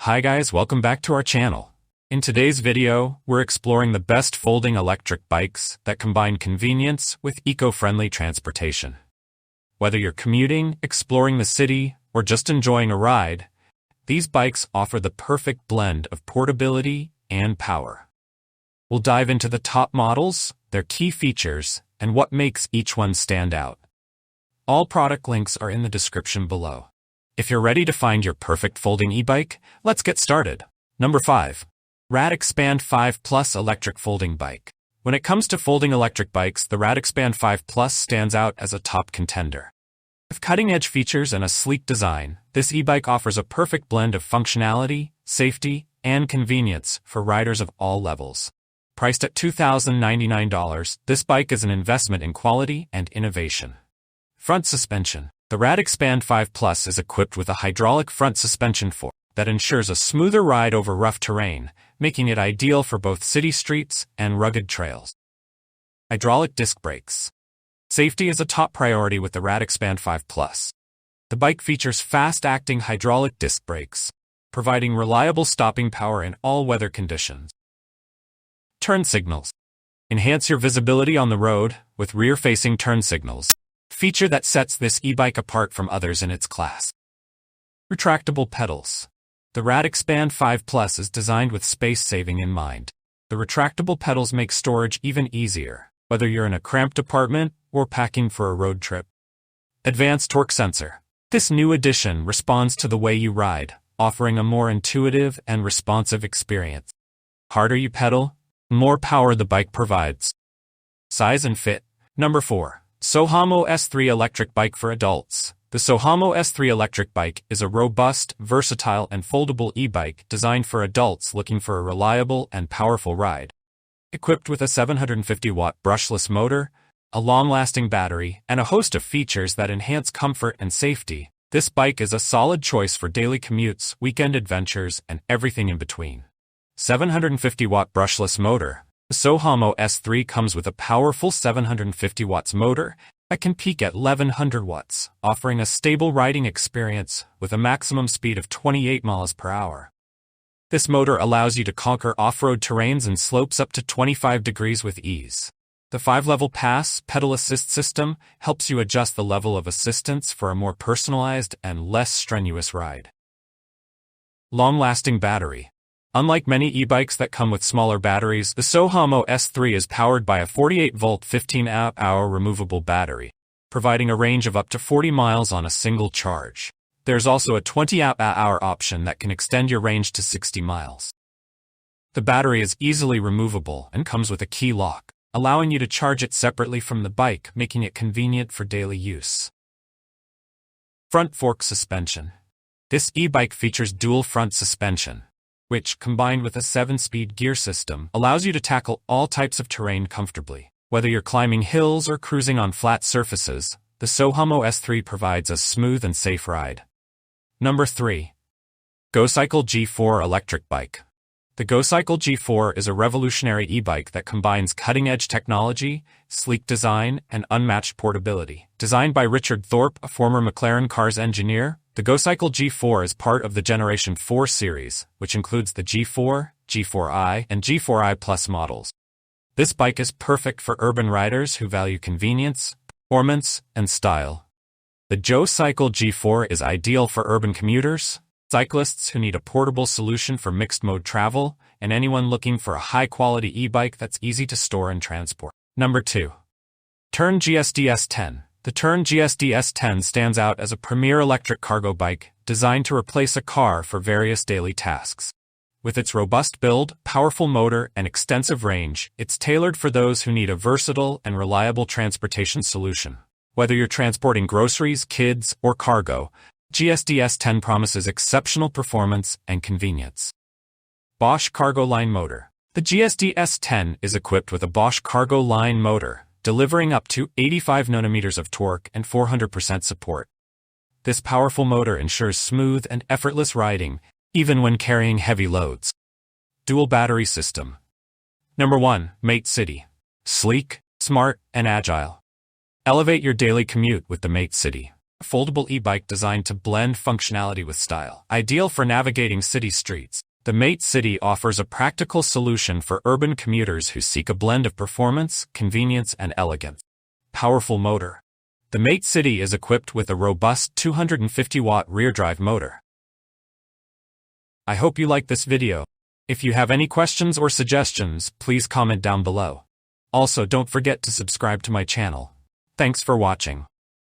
Hi guys, welcome back to our channel. In today's video, we're exploring the best folding electric bikes that combine convenience with eco-friendly transportation. Whether you're commuting, exploring the city, or just enjoying a ride, these bikes offer the perfect blend of portability and power. We'll dive into the top models, their key features, and what makes each one stand out. All product links are in the description below. If you're ready to find your perfect folding e-bike, let's get started. Number 5. RadXpand 5 Plus Electric Folding Bike. When it comes to folding electric bikes, the RadXpand 5 Plus stands out as a top contender. With cutting-edge features and a sleek design, this e-bike offers a perfect blend of functionality, safety, and convenience for riders of all levels. Priced at $2,099, this bike is an investment in quality and innovation. Front suspension. The RadXpand 5 Plus is equipped with a hydraulic front suspension fork that ensures a smoother ride over rough terrain, making it ideal for both city streets and rugged trails. Hydraulic disc brakes. Safety is a top priority with the RadXpand 5 Plus. The bike features fast-acting hydraulic disc brakes, providing reliable stopping power in all weather conditions. Turn signals. Enhance your visibility on the road with rear-facing turn signals, feature that sets this e-bike apart from others in its class. Retractable pedals. The RadXpand 5 Plus is designed with space saving in mind. The retractable pedals make storage even easier, whether you're in a cramped apartment or packing for a road trip. Advanced torque sensor. This new addition responds to the way you ride, offering a more intuitive and responsive experience. Harder you pedal, more power the bike provides. Size and fit. Number 4. Sohamo S3 Electric Bike for Adults. The Sohamo S3 electric bike is a robust, versatile, and foldable e-bike designed for adults looking for a reliable and powerful ride. Equipped with a 750-watt brushless motor, a long-lasting battery, and a host of features that enhance comfort and safety, this bike is a solid choice for daily commutes, weekend adventures, and everything in between. 750-watt brushless motor. The Sohamo S3 comes with a powerful 750 watts motor that can peak at 1100 watts, offering a stable riding experience with a maximum speed of 28 miles per hour. This motor allows you to conquer off-road terrains and slopes up to 25 degrees with ease. The 5-level pass pedal assist system helps you adjust the level of assistance for a more personalized and less strenuous ride. Long-lasting battery. Unlike many e-bikes that come with smaller batteries, the Sohamo S3 is powered by a 48-volt 15-amp-hour removable battery, providing a range of up to 40 miles on a single charge. There's also a 20-amp-hour option that can extend your range to 60 miles. The battery is easily removable and comes with a key lock, allowing you to charge it separately from the bike, making it convenient for daily use. Front fork suspension. This e-bike features dual front suspension, which, combined with a 7-speed gear system, allows you to tackle all types of terrain comfortably. Whether you're climbing hills or cruising on flat surfaces, the Sohamo S3 provides a smooth and safe ride. Number 3. Gocycle G4 Electric Bike. The Gocycle G4 is a revolutionary e-bike that combines cutting-edge technology, sleek design, and unmatched portability. Designed by Richard Thorpe, a former McLaren Cars engineer, the Gocycle G4 is part of the Generation 4 series, which includes the G4, G4i, and G4i Plus models. This bike is perfect for urban riders who value convenience, performance, and style. The Gocycle G4 is ideal for urban commuters, cyclists who need a portable solution for mixed-mode travel, and anyone looking for a high-quality e-bike that's easy to store and transport. Number 2. Tern GSD S10. The Tern GSD S10 stands out as a premier electric cargo bike designed to replace a car for various daily tasks. With its robust build, powerful motor, and extensive range, it's tailored for those who need a versatile and reliable transportation solution. Whether you're transporting groceries, kids, or cargo, GSD S10 promises exceptional performance and convenience. Bosch Cargo Line Motor. The GSD S10 is equipped with a Bosch Cargo Line motor, delivering up to 85 Nm of torque and 400% support. This powerful motor ensures smooth and effortless riding, even when carrying heavy loads. Dual battery system. Number 1. Mate City. Sleek, smart, and agile. Elevate your daily commute with the Mate City. A foldable e-bike designed to blend functionality with style. Ideal for navigating city streets, the Mate City offers a practical solution for urban commuters who seek a blend of performance, convenience, and elegance. Powerful motor. The Mate City is equipped with a robust 250-watt rear-drive motor. I hope you liked this video. If you have any questions or suggestions, please comment down below. Also, don't forget to subscribe to my channel. Thanks for watching.